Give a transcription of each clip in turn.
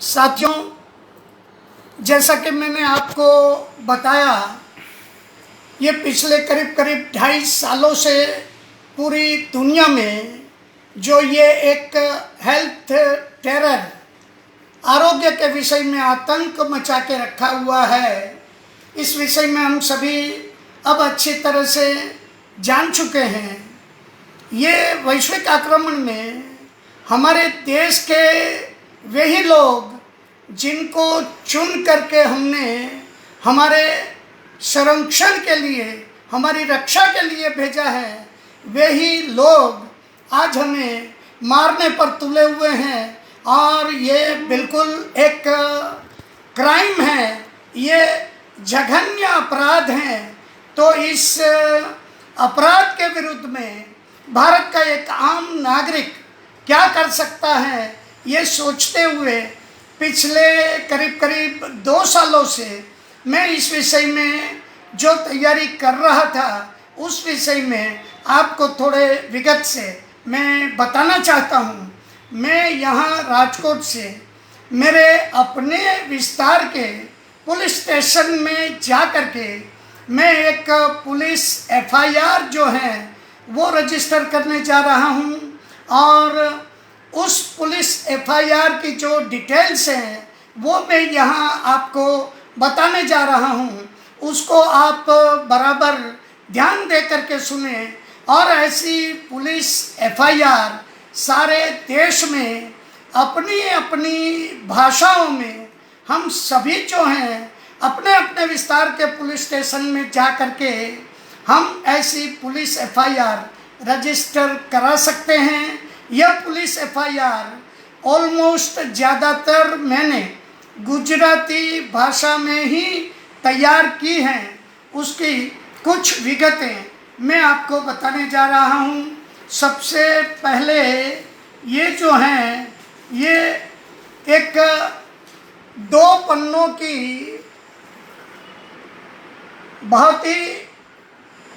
साथियों, जैसा कि मैंने आपको बताया, ये पिछले करीब करीब 2.5 सालों से पूरी दुनिया में जो ये एक हेल्थ टेरर, आरोग्य के विषय में आतंक मचा के रखा हुआ है, इस विषय में हम सभी अब अच्छी तरह से जान चुके हैं। ये वैश्विक आक्रमण में हमारे देश के वही लोग जिनको चुन करके हमने हमारे संरक्षण के लिए, हमारी रक्षा के लिए भेजा है, वही लोग आज हमें मारने पर तुले हुए हैं। और ये बिल्कुल एक क्राइम है, ये जघन्य अपराध हैं। तो इस अपराध के विरुद्ध में भारत का एक आम नागरिक क्या कर सकता है, ये सोचते हुए पिछले करीब करीब 2 सालों से मैं इस विषय में जो तैयारी कर रहा था, उस विषय में आपको थोड़े विगत से मैं बताना चाहता हूँ। मैं यहाँ राजकोट से मेरे अपने विस्तार के पुलिस स्टेशन में जा कर के मैं एक पुलिस FIR जो है वो रजिस्टर करने जा रहा हूँ। और उस पुलिस FIR की जो डिटेल्स हैं वो मैं यहाँ आपको बताने जा रहा हूँ। उसको आप बराबर ध्यान दे करके सुने। और ऐसी पुलिस FIR सारे देश में अपनी अपनी भाषाओं में हम सभी जो हैं अपने अपने विस्तार के पुलिस स्टेशन में जा कर के हम ऐसी पुलिस FIR रजिस्टर करा सकते हैं। यह पुलिस FIR ऑलमोस्ट ज़्यादातर मैंने गुजराती भाषा में ही तैयार की हैं। उसकी कुछ विगतें मैं आपको बताने जा रहा हूँ। सबसे पहले ये जो हैं, ये एक 2 पन्नों की बहुत ही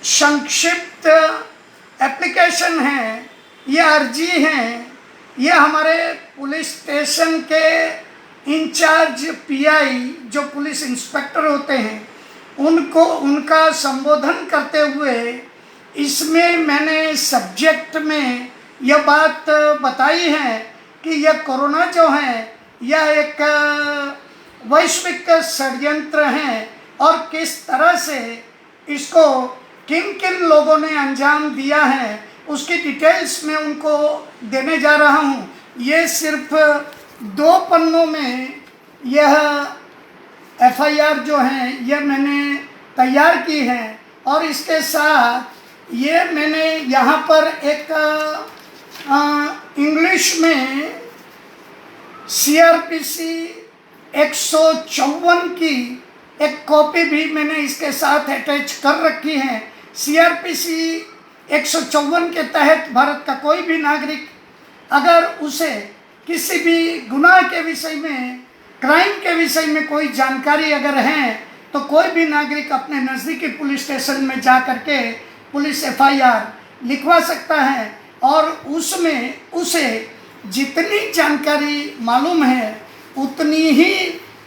संक्षिप्त एप्लीकेशन है, ये अर्जी हैं। ये हमारे पुलिस स्टेशन के इंचार्ज PI जो पुलिस इंस्पेक्टर होते हैं उनको उनका संबोधन करते हुए इसमें मैंने सब्जेक्ट में यह बात बताई है कि यह कोरोना जो है यह एक वैश्विक षड्यंत्र है और किस तरह से इसको किन किन लोगों ने अंजाम दिया है उसकी डिटेल्स में उनको देने जा रहा हूँ। ये सिर्फ 2 पन्नों में यह FIR जो है यह मैंने तैयार की है। और इसके साथ ये मैंने यहाँ पर एक इंग्लिश में CRPC 154 की एक कॉपी भी मैंने इसके साथ अटैच कर रखी है। CRPC 154 के तहत भारत का कोई भी नागरिक अगर उसे किसी भी गुनाह के विषय में, क्राइम के विषय में कोई जानकारी अगर है तो कोई भी नागरिक अपने नज़दीकी पुलिस स्टेशन में जा कर के पुलिस FIR लिखवा सकता है। और उसमें उसे जितनी जानकारी मालूम है उतनी ही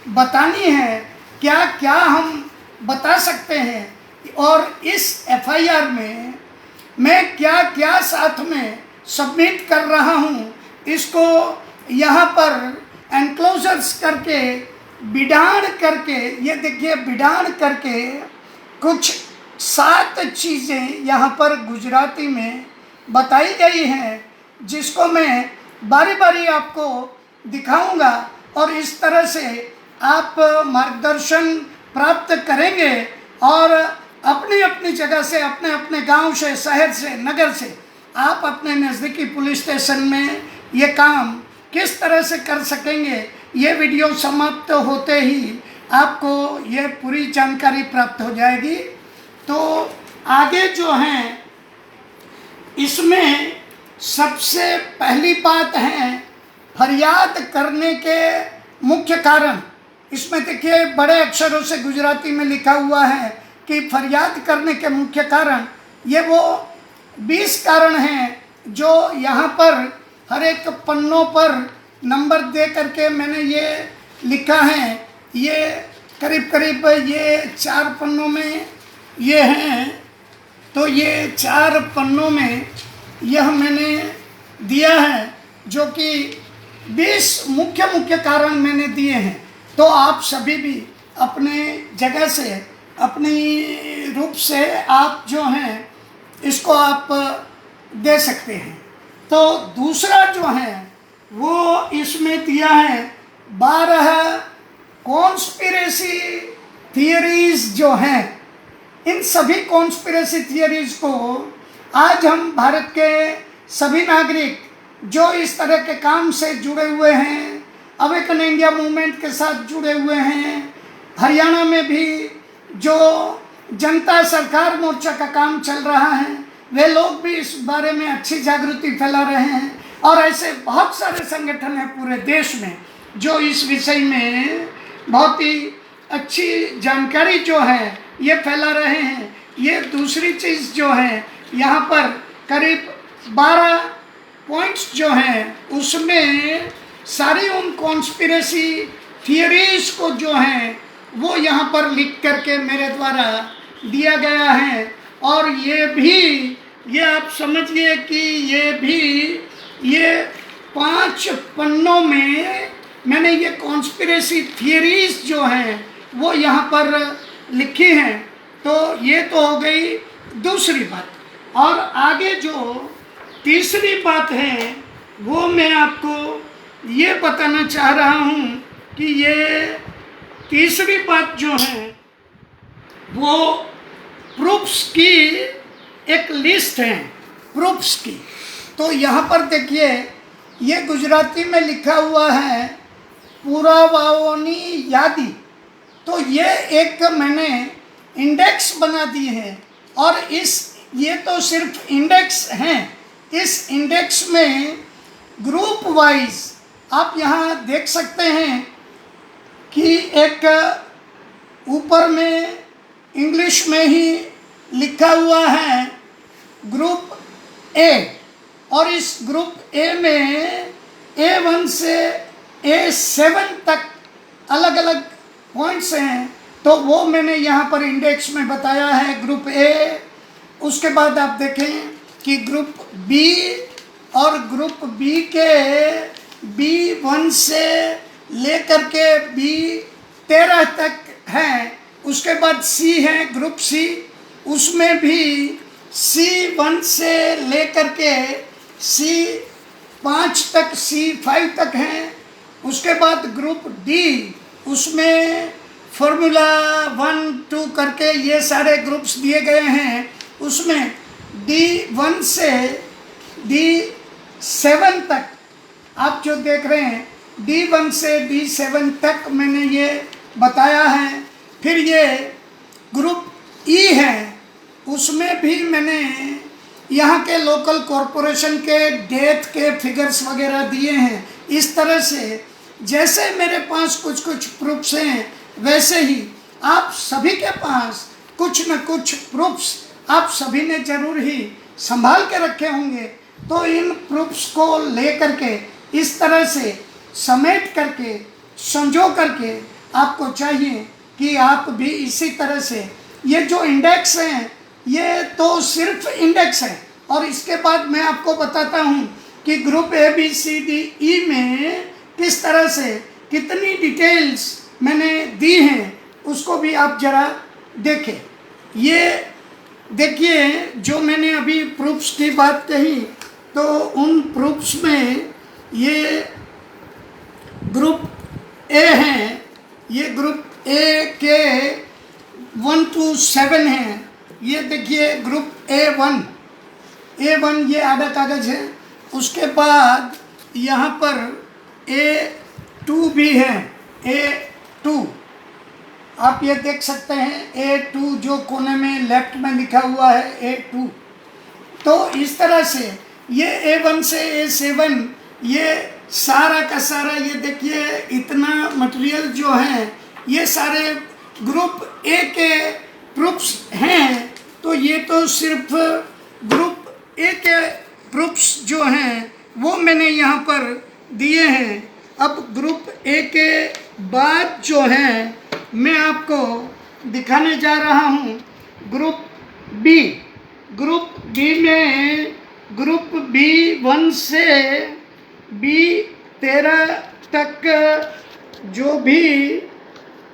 बतानी है। क्या क्या हम बता सकते हैं और इस FIR में मैं क्या क्या साथ में सबमिट कर रहा हूँ, इसको यहाँ पर एनक्लोजर्स करके बिडान करके, ये देखिए बिडान करके कुछ 7 चीज़ें यहाँ पर गुजराती में बताई गई हैं, जिसको मैं बारी बारी आपको दिखाऊंगा। और इस तरह से आप मार्गदर्शन प्राप्त करेंगे और अपनी अपनी जगह से, अपने अपने गांव से, शहर से, नगर से आप अपने नज़दीकी पुलिस स्टेशन में ये काम किस तरह से कर सकेंगे, ये वीडियो समाप्त होते ही आपको ये पूरी जानकारी प्राप्त हो जाएगी। तो आगे जो हैं इसमें सबसे पहली बात है फरियाद करने के मुख्य कारण। इसमें देखिए बड़े अक्षरों से गुजराती में लिखा हुआ है कि फरियाद करने के मुख्य कारण, ये वो 20 कारण हैं जो यहाँ पर हर एक पन्नों पर नंबर दे करके मैंने ये लिखा है। ये करीब करीब ये 4 पन्नों में ये हैं। तो ये 4 पन्नों में यह मैंने दिया है, जो कि 20 मुख्य कारण मैंने दिए हैं। तो आप सभी भी अपने जगह से, अपनी रूप से आप जो हैं इसको आप दे सकते हैं। तो दूसरा जो है वो इसमें दिया है 12 कॉन्स्पिरेसी थियरीज जो हैं। इन सभी कॉन्स्पिरेसी थियरीज को आज हम भारत के सभी नागरिक जो इस तरह के काम से जुड़े हुए हैं, अवेकन इंडिया मूवमेंट के साथ जुड़े हुए हैं, हरियाणा में भी जो जनता सरकार मोर्चा का काम चल रहा है, वे लोग भी इस बारे में अच्छी जागृति फैला रहे हैं। और ऐसे बहुत सारे संगठन हैं पूरे देश में जो इस विषय में बहुत ही अच्छी जानकारी जो है ये फैला रहे हैं। ये दूसरी चीज़ जो है, यहाँ पर करीब 12 पॉइंट्स जो हैं उसमें सारी उन कॉन्स्पिरेसी थियरीज को जो है वो यहाँ पर लिख करके मेरे द्वारा दिया गया है। और ये भी, ये आप समझिए कि ये 5 पन्नों में मैंने ये कॉन्स्पिरेसी थियरीज जो हैं वो यहाँ पर लिखी हैं। तो ये तो हो गई दूसरी बात। और आगे जो तीसरी बात है वो मैं आपको ये बताना चाह रहा हूँ कि ये तीसरी बात जो है वो प्रूफ्स की एक लिस्ट है, प्रूफ्स की। तो यहाँ पर देखिए, ये गुजराती में लिखा हुआ है पुरावाओनी यादी। तो ये एक मैंने इंडेक्स बना दी है। और ये तो सिर्फ इंडेक्स हैं। इस इंडेक्स में ग्रुप वाइज आप यहाँ देख सकते हैं कि एक ऊपर में इंग्लिश में ही लिखा हुआ है ग्रुप ए। और इस ग्रुप ए में A1 से A7 तक अलग अलग पॉइंट्स हैं। तो वो मैंने यहाँ पर इंडेक्स में बताया है, ग्रुप ए। उसके बाद आप देखें कि ग्रुप बी, और ग्रुप बी के B1 से लेकर के B13 तक है। उसके बाद सी है, ग्रुप सी, उसमें भी C1 से लेकर के C5 तक, C5 तक है। उसके बाद ग्रुप डी, उसमें फॉर्मूला 1, 2 करके ये सारे ग्रुप्स दिए गए हैं। उसमें D1 से D7 तक आप जो देख रहे हैं, D1 से D7 तक मैंने ये बताया है। फिर ये ग्रुप ई है, उसमें भी मैंने यहाँ के लोकल कॉरपोरेशन के डेथ के फिगर्स वगैरह दिए हैं। इस तरह से जैसे मेरे पास कुछ प्रूफ्स हैं, वैसे ही आप सभी के पास कुछ न कुछ प्रूफ्स आप सभी ने जरूर ही संभाल के रखे होंगे। तो इन प्रूफ्स को ले करके इस तरह से समेट करके, संजो करके आपको चाहिए कि आप भी इसी तरह से, ये जो इंडेक्स हैं ये तो सिर्फ इंडेक्स है। और इसके बाद मैं आपको बताता हूँ कि group A B C D E में किस तरह से कितनी डिटेल्स मैंने दी हैं, उसको भी आप जरा देखें। ये देखिए, जो मैंने अभी प्रूफ्स की बात कही, तो उन प्रूफ्स में ये ग्रुप ए हैं। ये ग्रुप ए के 1 to 7 हैं। ये देखिए ग्रुप A1 ये आधा कागज है। उसके बाद यहाँ पर A2 भी है, A2 आप ये देख सकते हैं, A2 जो कोने में लेफ्ट में लिखा हुआ है A2। तो इस तरह से ये A1 से A7 ये सारा का सारा, ये देखिए इतना मटेरियल जो है ये सारे ग्रुप ए के प्रूफ्स हैं। तो ये तो सिर्फ ग्रुप ए के प्रूफ्स जो हैं वो मैंने यहाँ पर दिए हैं। अब ग्रुप ए के बाद जो है मैं आपको दिखाने जा रहा हूँ ग्रुप बी। ग्रुप बी में ग्रुप बी 1 से बी 13 तक जो भी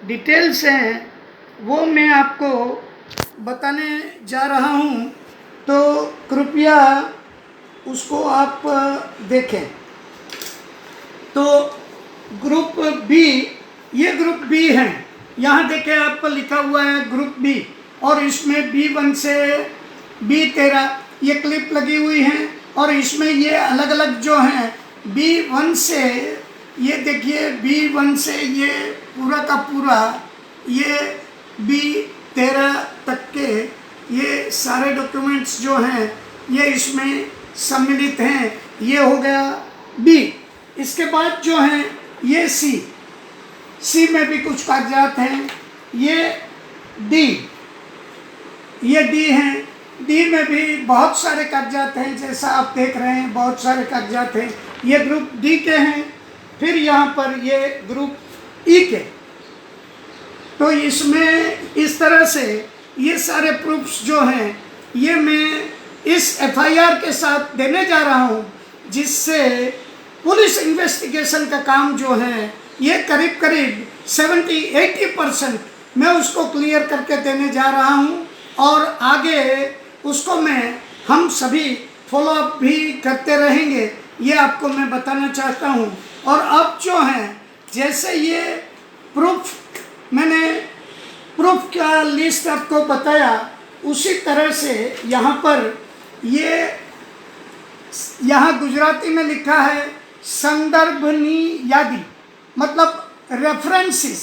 डिटेल्स हैं वो मैं आपको बताने जा रहा हूँ, तो कृपया उसको आप देखें। तो ग्रुप बी, ये ग्रुप बी है, यहाँ देखें आपको लिखा हुआ है ग्रुप बी, और इसमें B1 से B13 ये क्लिप लगी हुई है, और इसमें ये अलग अलग जो हैं B1 से, ये देखिए B1 से ये पूरा का पूरा ये B13 तक के ये सारे डॉक्यूमेंट्स जो हैं ये इसमें सम्मिलित हैं। ये हो गया बी। इसके बाद जो है ये सी में भी कुछ कागजात हैं। ये डी हैं, डी में भी बहुत सारे कागजात हैं, जैसा आप देख रहे हैं बहुत सारे कागजात हैं। ये ग्रुप डी के हैं। फिर यहाँ पर ये ग्रुप ई के। तो इसमें इस तरह से ये सारे प्रूफ्स जो हैं ये मैं इस FIR के साथ देने जा रहा हूँ, जिससे पुलिस इन्वेस्टिगेशन का काम जो है ये करीब करीब 70-80% मैं उसको क्लियर करके देने जा रहा हूँ, और आगे उसको हम सभी फॉलोअप भी करते रहेंगे, ये आपको मैं बताना चाहता हूँ। और अब जो है जैसे ये मैंने प्रूफ का लिस्ट आपको बताया, उसी तरह से यहाँ पर यहाँ गुजराती में लिखा है संदर्भनी यादी, मतलब रेफरेंसेस,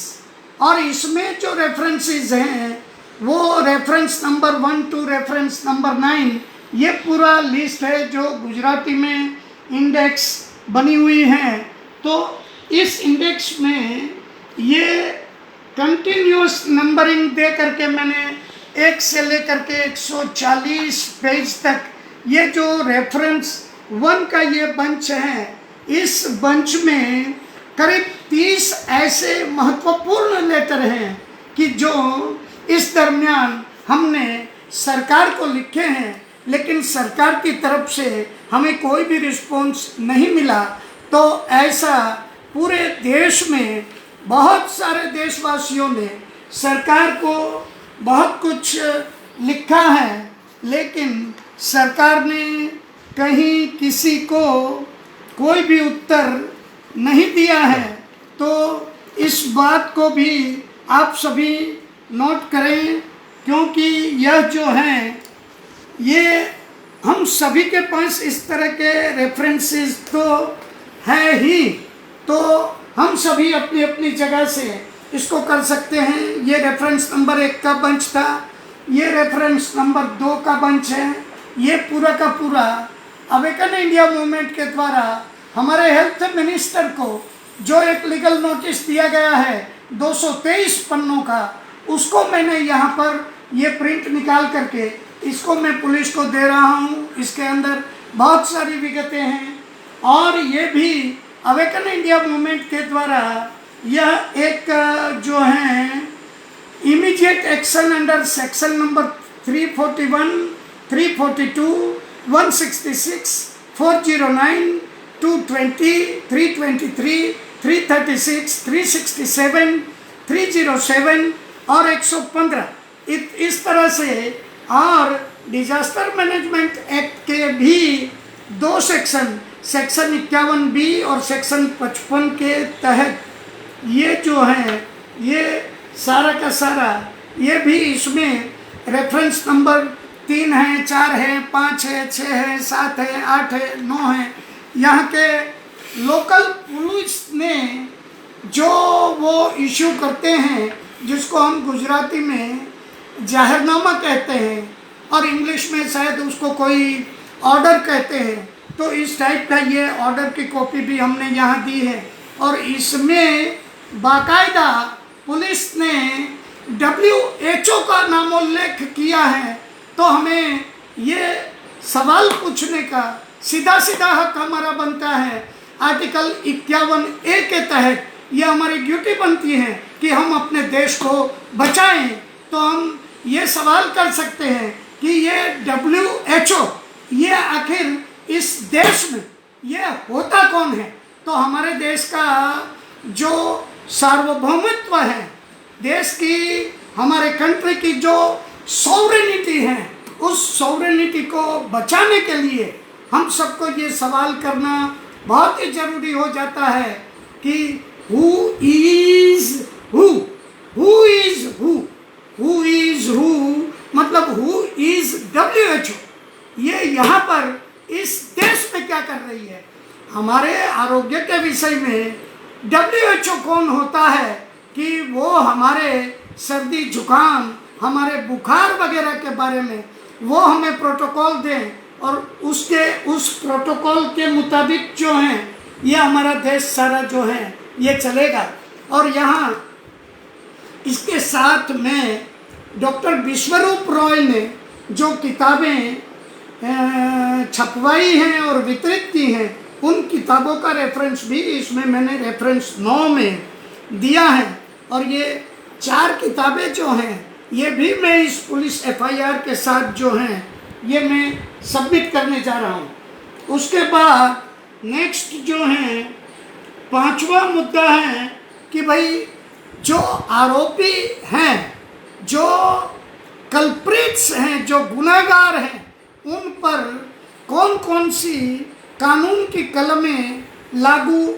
और इसमें जो रेफरेंसेस हैं वो reference number 1 to reference number 9 ये पूरा लिस्ट है जो गुजराती में इंडेक्स बनी हुई है। तो इस इंडेक्स में ये कंटिन्यूस नंबरिंग दे करके मैंने 1 से लेकर के 140 पेज तक ये जो रेफरेंस 1 का ये बंच है, इस बंच में करीब 30 ऐसे महत्वपूर्ण लेटर हैं कि जो इस दरमियान हमने सरकार को लिखे हैं, लेकिन सरकार की तरफ से हमें कोई भी रिस्पॉन्स नहीं मिला। तो ऐसा पूरे देश में बहुत सारे देशवासियों ने सरकार को बहुत कुछ लिखा है, लेकिन सरकार ने कहीं किसी को कोई भी उत्तर नहीं दिया है। तो इस बात को भी आप सभी नोट करें, क्योंकि यह जो है ये हम सभी के पास इस तरह के रेफरेंसेस तो है ही, तो हम सभी अपनी अपनी जगह से इसको कर सकते हैं। ये रेफरेंस नंबर 1 का बंच था, ये रेफरेंस नंबर 2 का बंच है। ये पूरा का पूरा अवेकन इंडिया मूवमेंट के द्वारा हमारे हेल्थ मिनिस्टर को जो एक लीगल नोटिस दिया गया है 223 पन्नों का, उसको मैंने यहाँ पर ये प्रिंट निकाल करके इसको मैं पुलिस को दे रहा हूँ। इसके अंदर बहुत सारी विगतें हैं, और ये भी अवेकन इंडिया मूवमेंट के द्वारा यह एक जो है immediate action under section number 341, 342, 166, 409, 220, 323, 336, 367, 307 और 115 इस तरह से। और डिजास्टर मैनेजमेंट एक्ट के भी 2 सेक्शन 51B और सेक्शन 55 के तहत ये जो है ये सारा का सारा ये भी इसमें रेफरेंस नंबर 3 है, 4 है, 5 है, 6 है, 7 है, 8 है, 9 है। यहाँ के लोकल पुलिस ने जो वो इशू करते हैं, जिसको हम गुजराती में जाहिरनामा कहते हैं और इंग्लिश में शायद उसको कोई ऑर्डर कहते हैं, तो इस टाइप का ये ऑर्डर की कॉपी भी हमने यहाँ दी है। और इसमें बाकायदा पुलिस ने WHO का नामोल्लेख किया है। तो हमें ये सवाल पूछने का सीधा सीधा हक हमारा बनता है, आर्टिकल 51A के तहत ये हमारी ड्यूटी बनती है कि हम अपने देश को बचाएं, तो हम ये सवाल कर सकते हैं कि ये WHO ये आखिर इस देश में ये होता कौन है। तो हमारे देश का जो सार्वभौमित्व है, देश की, हमारे कंट्री की जो सॉवरेनिटी है, उस सॉवरेनिटी को बचाने के लिए हम सबको ये सवाल करना बहुत ही ज़रूरी हो जाता है कि who is who, who is who, who is who, मतलब हु इज़ WHO। ये यहाँ पर इस देश में क्या कर रही है। हमारे आरोग्य के विषय में WHO कौन होता है कि वो हमारे सर्दी जुकाम, हमारे बुखार वगैरह के बारे में वो हमें प्रोटोकॉल दें, और उस प्रोटोकॉल के मुताबिक जो है ये हमारा देश सारा जो है ये चलेगा। और यहाँ इसके साथ में डॉक्टर विश्वरूप रॉय ने जो किताबें छपवाई हैं और वितरित की हैं, उन किताबों का रेफरेंस भी इसमें मैंने रेफरेंस 9 में दिया है। और ये 4 किताबें जो हैं ये भी मैं इस पुलिस FIR के साथ जो हैं ये मैं सबमिट करने जा रहा हूँ। उसके बाद नेक्स्ट जो है 5वां मुद्दा है कि भाई जो आरोपी हैं, जो कल्प्रिट्स हैं, जो गुनहगार हैं, उन पर कौन कौन सी कानून की कलमें लागू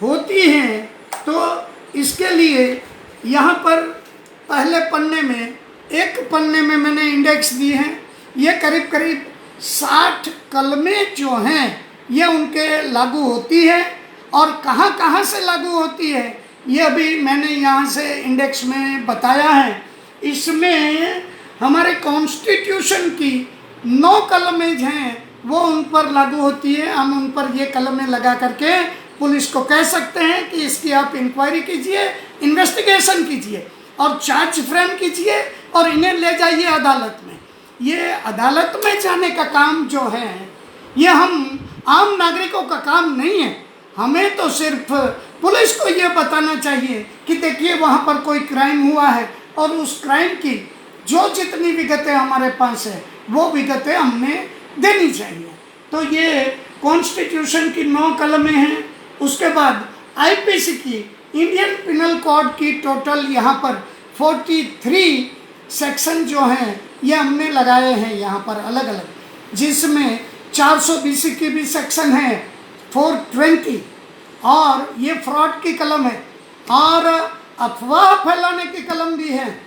होती हैं। तो इसके लिए यहाँ पर पहले पन्ने में, एक पन्ने में मैंने इंडेक्स दी है। ये करीब करीब 60 कलमें जो हैं ये उनके लागू होती है, और कहाँ कहाँ से लागू होती है ये अभी मैंने यहाँ से इंडेक्स में बताया है। इसमें हमारे कॉन्स्टिट्यूशन की 9 कलमें हैं वो उन पर लागू होती है। हम उन पर ये कलमें लगा करके पुलिस को कह सकते हैं कि इसकी आप इंक्वायरी कीजिए, इन्वेस्टिगेशन कीजिए और चार्ज फ्रेम कीजिए और इन्हें ले जाइए अदालत में। ये अदालत में जाने का काम जो है ये हम आम नागरिकों का काम नहीं है। हमें तो सिर्फ पुलिस को ये बताना चाहिए कि देखिए वहाँ पर कोई क्राइम हुआ है, और उस क्राइम की जो जितनी विगतें हमारे पास है वो विगतें हमने देनी चाहिए। तो ये कॉन्स्टिट्यूशन की 9 कलमें हैं। उसके बाद IPC की, इंडियन पिनल कोड की टोटल यहाँ पर 43 सेक्शन जो हैं ये हमने लगाए हैं यहाँ पर अलग अलग, जिसमें 400 BC की भी सेक्शन है, 420, और ये फ्रॉड की कलम है, और अफवाह फैलाने की कलम भी है,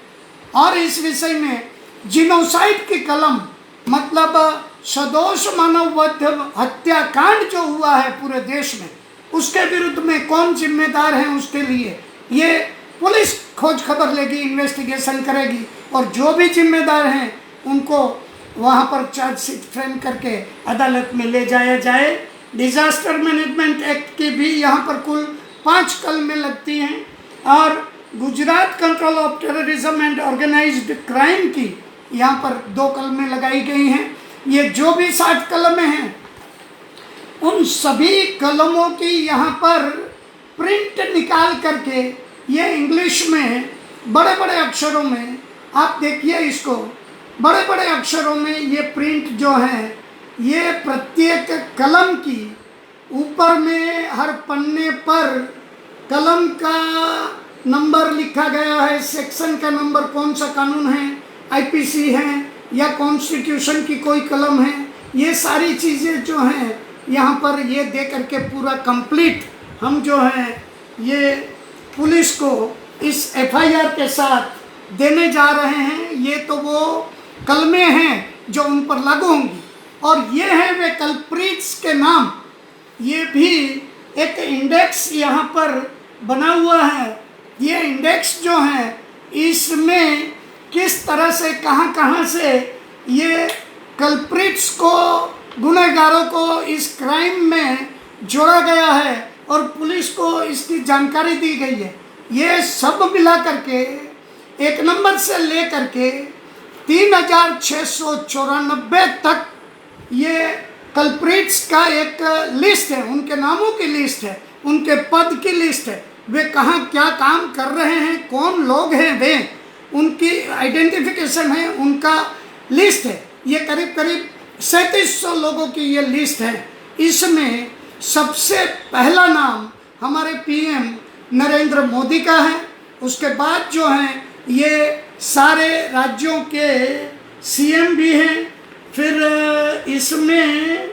और इस विषय में जिनोसाइड की कलम, मतलब सदोष मानववध हत्याकांड जो हुआ है पूरे देश में, उसके विरुद्ध में कौन जिम्मेदार है उसके लिए ये पुलिस खोज खबर लेगी, इन्वेस्टिगेशन करेगी, और जो भी जिम्मेदार हैं उनको वहाँ पर चार्जशीट फ्रेम करके अदालत में ले जाया जाए। डिज़ास्टर मैनेजमेंट एक्ट की भी यहाँ पर कुल 5 कलमें लगती हैं, और Gujarat control of terrorism and organised crime की यहाँ पर 2 कलमें लगाई गई हैं। ये जो भी 60 कलमें हैं उन सभी कलमों की यहाँ पर प्रिंट निकाल करके ये इंग्लिश में बड़े बड़े अक्षरों में, आप देखिए इसको, बड़े बड़े अक्षरों में ये प्रिंट जो है ये प्रत्येक कलम की ऊपर में हर पन्ने पर कलम का नंबर लिखा गया है, सेक्शन का नंबर, कौन सा कानून है, IPC है या कॉन्स्टिट्यूशन की कोई कलम है, ये सारी चीज़ें जो हैं यहाँ पर ये दे करके पूरा कंप्लीट हम जो है ये पुलिस को इस FIR के साथ देने जा रहे हैं। ये तो वो कलमें हैं जो उन पर लागू होंगी, और ये हैं वे कल्प्रिट्स के नाम। ये भी एक इंडेक्स यहाँ पर बना हुआ है। ये इंडेक्स जो है इसमें किस तरह से कहाँ कहाँ से ये कल्प्रिट्स को, गुनहगारों को इस क्राइम में जोड़ा गया है और पुलिस को इसकी जानकारी दी गई है। ये सब मिला करके 1 नंबर से ले करके 3694 तक ये कल्प्रिट्स का एक लिस्ट है, उनके नामों की लिस्ट है, उनके पद की लिस्ट है, वे कहाँ क्या काम कर रहे हैं, कौन लोग हैं वे, उनकी आइडेंटिफिकेशन है, उनका लिस्ट है। ये करीब करीब 3700 लोगों की ये लिस्ट है। इसमें सबसे पहला नाम हमारे पीएम नरेंद्र मोदी का है। उसके बाद जो हैं ये सारे राज्यों के सीएम भी हैं। फिर इसमें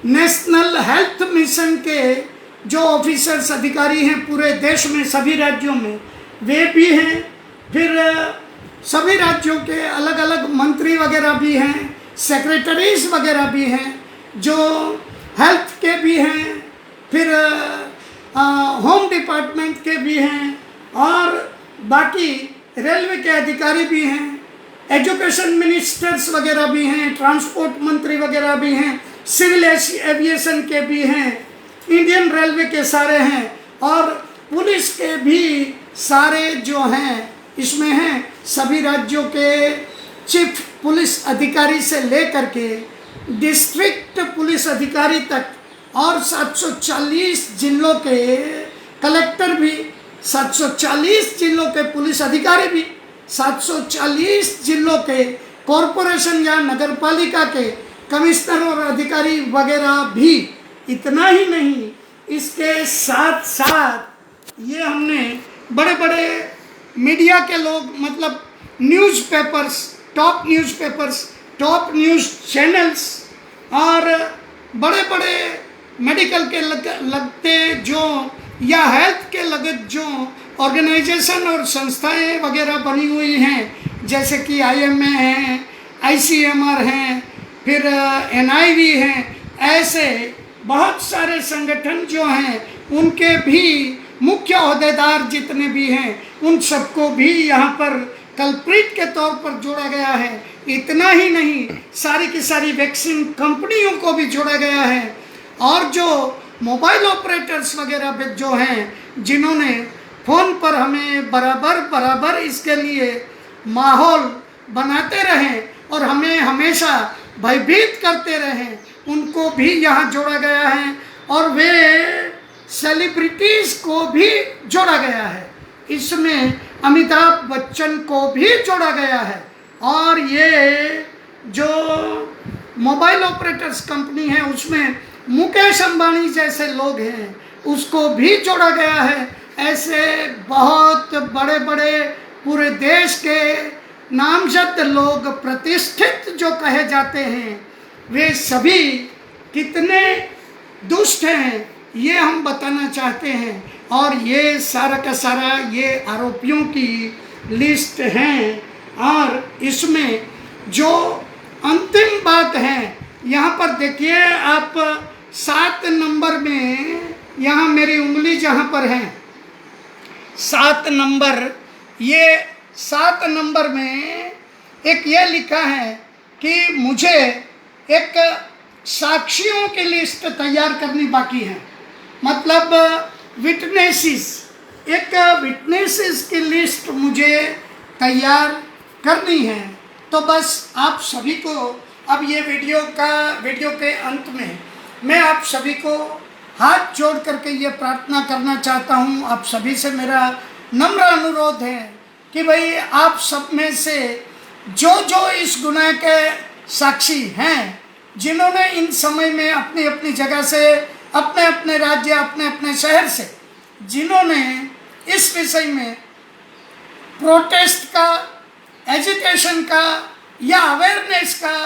नेशनल हेल्थ मिशन के जो ऑफिसर्स अधिकारी हैं पूरे देश में सभी राज्यों में, वे भी हैं। फिर सभी राज्यों के अलग अलग मंत्री वगैरह भी हैं, सेक्रेटरीज वगैरह भी हैं जो हेल्थ के भी हैं, फिर होम डिपार्टमेंट के भी हैं, और बाकी रेलवे के अधिकारी भी हैं, एजुकेशन मिनिस्टर्स वगैरह भी हैं, ट्रांसपोर्ट मंत्री वगैरह भी हैं, सिविल एविएशन के भी हैं, इंडियन रेलवे के सारे हैं, और पुलिस के भी सारे जो हैं इसमें हैं। सभी राज्यों के चीफ पुलिस अधिकारी से लेकर के डिस्ट्रिक्ट पुलिस अधिकारी तक, और 740 जिलों के कलेक्टर भी, 740 जिलों के पुलिस अधिकारी भी, 740 जिलों के कॉरपोरेशन या नगरपालिका के कमिश्नर और अधिकारी वगैरह भी। इतना ही नहीं, इसके साथ साथ ये हमने बड़े बड़े मीडिया के लोग, मतलब न्यूज़पेपर्स, टॉप न्यूज़ चैनल्स, और बड़े बड़े मेडिकल के लगते जो या हेल्थ के लगत जो ऑर्गेनाइजेशन और संस्थाएं वगैरह बनी हुई हैं, जैसे कि IMA हैं, ICMR हैं, फिर NIV हैं, ऐसे बहुत सारे संगठन जो हैं उनके भी मुख्य ओहदेदार जितने भी हैं उन सबको भी यहाँ पर कल्प्रिट के तौर पर जोड़ा गया है। इतना ही नहीं, सारी की सारी वैक्सीन कंपनियों को भी जोड़ा गया है, और जो मोबाइल ऑपरेटर्स वगैरह जो हैं जिन्होंने फ़ोन पर हमें बराबर इसके लिए माहौल बनाते रहें और हमें हमेशा भयभीत करते रहें, उनको भी यहाँ जोड़ा गया है, और वे सेलिब्रिटीज़ को भी जोड़ा गया है। इसमें अमिताभ बच्चन को भी जोड़ा गया है, और ये जो मोबाइल ऑपरेटर्स कंपनी है उसमें मुकेश अंबानी जैसे लोग हैं उसको भी जोड़ा गया है। ऐसे बहुत बड़े बड़े पूरे देश के नामजद लोग, प्रतिष्ठित जो कहे जाते हैं, वे सभी कितने दुष्ट हैं ये हम बताना चाहते हैं। और ये सारा का सारा ये आरोपियों की लिस्ट हैं, और इसमें जो अंतिम बात है यहाँ पर देखिए आप, 7 नंबर में, यहाँ मेरी उंगली जहाँ पर है 7 नंबर, ये 7 नंबर में एक ये लिखा है कि मुझे एक साक्षियों की लिस्ट तैयार करनी बाकी है, मतलब विटनेसेस, एक विटनेसेस की लिस्ट मुझे तैयार करनी है। तो बस आप सभी को अब ये वीडियो के अंत में मैं आप सभी को हाथ जोड़ करके ये प्रार्थना करना चाहता हूँ। आप सभी से मेरा नम्र अनुरोध है कि भाई आप सब में से जो इस गुनाह के साक्षी हैं, जिन्होंने इन समय में अपनी अपनी जगह से, अपने अपने राज्य, अपने अपने शहर से, जिन्होंने इस विषय में प्रोटेस्ट का, एजुकेशन का या अवेयरनेस का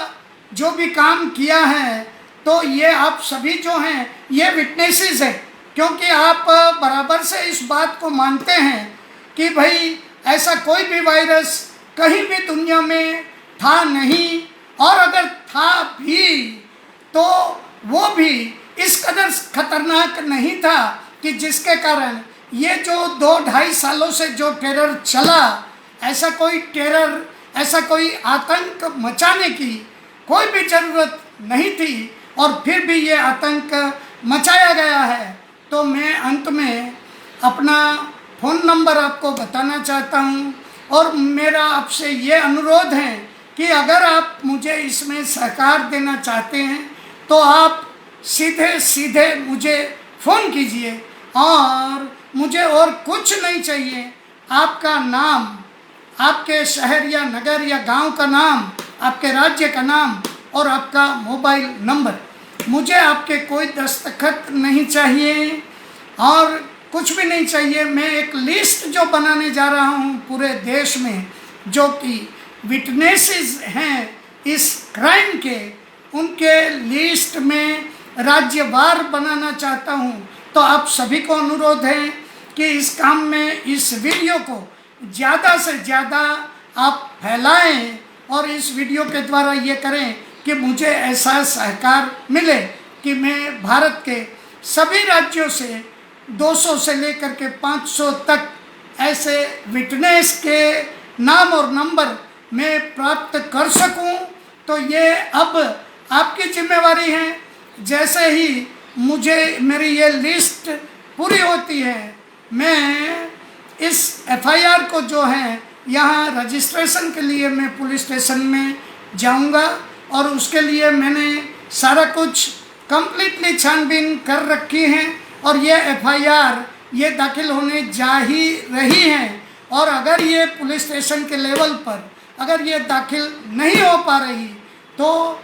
जो भी काम किया है, तो ये आप सभी जो हैं ये विटनेसेस हैं, क्योंकि आप बराबर से इस बात को मानते हैं कि भाई ऐसा कोई भी वायरस कहीं भी दुनिया में था नहीं, और अगर था भी तो वो भी इस कदर खतरनाक नहीं था कि जिसके कारण ये जो 2-2.5 सालों से जो टेरर चला, ऐसा कोई टेरर, ऐसा कोई आतंक मचाने की कोई भी ज़रूरत नहीं थी, और फिर भी ये आतंक मचाया गया है। तो मैं अंत में अपना फ़ोन नंबर आपको बताना चाहता हूँ, और मेरा आपसे ये अनुरोध है कि अगर आप मुझे इसमें सहकार देना चाहते हैं तो आप सीधे सीधे मुझे फ़ोन कीजिए और मुझे और कुछ नहीं चाहिए। आपका नाम, आपके शहर या नगर या गांव का नाम, आपके राज्य का नाम और आपका मोबाइल नंबर। मुझे आपके कोई दस्तखत नहीं चाहिए और कुछ भी नहीं चाहिए। मैं एक लिस्ट जो बनाने जा रहा हूँ पूरे देश में, जो कि विटनेसेस हैं इस क्राइम के, उनके लिस्ट में राज्यवार बनाना चाहता हूँ। तो आप सभी को अनुरोध है कि इस काम में इस वीडियो को ज़्यादा से ज़्यादा आप फैलाएं और इस वीडियो के द्वारा ये करें कि मुझे ऐसा सहकार मिले कि मैं भारत के सभी राज्यों से 200 से लेकर के 500 तक ऐसे विटनेस के नाम और नंबर मैं प्राप्त कर सकूं। तो ये अब आपकी जिम्मेवारी है। जैसे ही मुझे मेरी ये लिस्ट पूरी होती है, मैं इस एफआईआर को जो है यहाँ रजिस्ट्रेशन के लिए मैं पुलिस स्टेशन में जाऊँगा और उसके लिए मैंने सारा कुछ कंप्लीटली छानबीन कर रखी है और ये एफआईआर ये दाखिल होने जा ही रही हैं। और अगर ये पुलिस स्टेशन के लेवल पर अगर ये दाखिल नहीं हो पा रही तो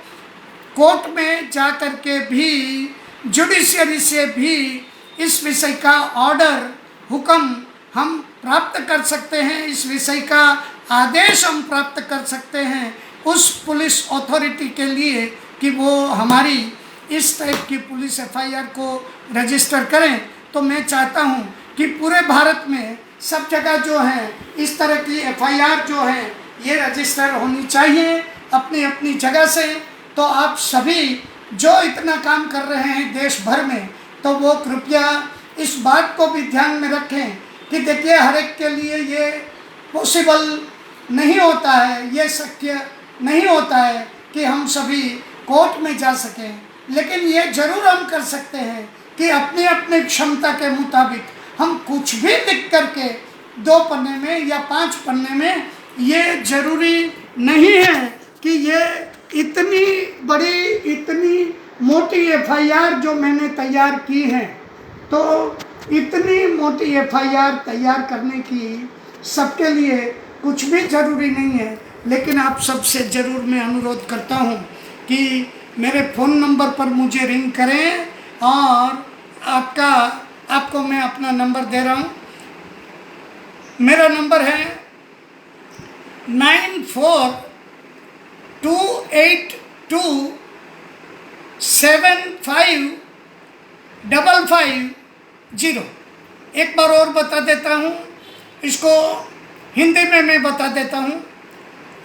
कोर्ट में जा कर के भी, जुडिशरी से भी इस विषय का ऑर्डर, हुक्म हम प्राप्त कर सकते हैं। इस विषय का आदेश हम प्राप्त कर सकते हैं उस पुलिस अथॉरिटी के लिए कि वो हमारी इस टाइप की पुलिस एफआईआर को रजिस्टर करें। तो मैं चाहता हूं कि पूरे भारत में सब जगह जो है इस तरह की एफआईआर जो है ये रजिस्टर होनी चाहिए अपनी अपनी जगह से। तो आप सभी जो इतना काम कर रहे हैं देश भर में, तो वो कृपया इस बात को भी ध्यान में रखें कि देखिए हर एक के लिए ये पॉसिबल नहीं होता है, ये शक्य नहीं होता है कि हम सभी कोर्ट में जा सकें, लेकिन ये ज़रूर हम कर सकते हैं कि अपनी अपनी क्षमता के मुताबिक हम कुछ भी लिख करके 2 पन्ने में या 5 पन्ने में, ये ज़रूरी नहीं है कि ये इतनी बड़ी इतनी मोटी एफआईआर जो मैंने तैयार की है, तो इतनी मोटी एफआईआर तैयार करने की सबके लिए कुछ भी ज़रूरी नहीं है। लेकिन आप सबसे ज़रूर मैं अनुरोध करता हूँ कि मेरे फ़ोन नंबर पर मुझे रिंग करें और आपको मैं अपना नंबर दे रहा हूँ। मेरा नंबर है 9428275550। एक बार और बता देता हूँ, इसको हिंदी में मैं बता देता हूँ।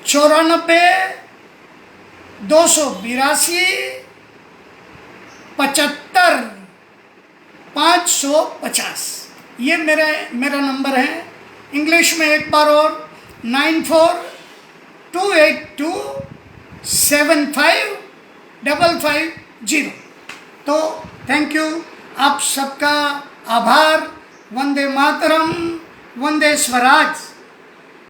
94-282-75-550 ये मेरा नंबर है। इंग्लिश में एक बार और 94-282-75-550। तो थैंक यू, आप सबका आभार। वंदे मातरम, वंदे स्वराज।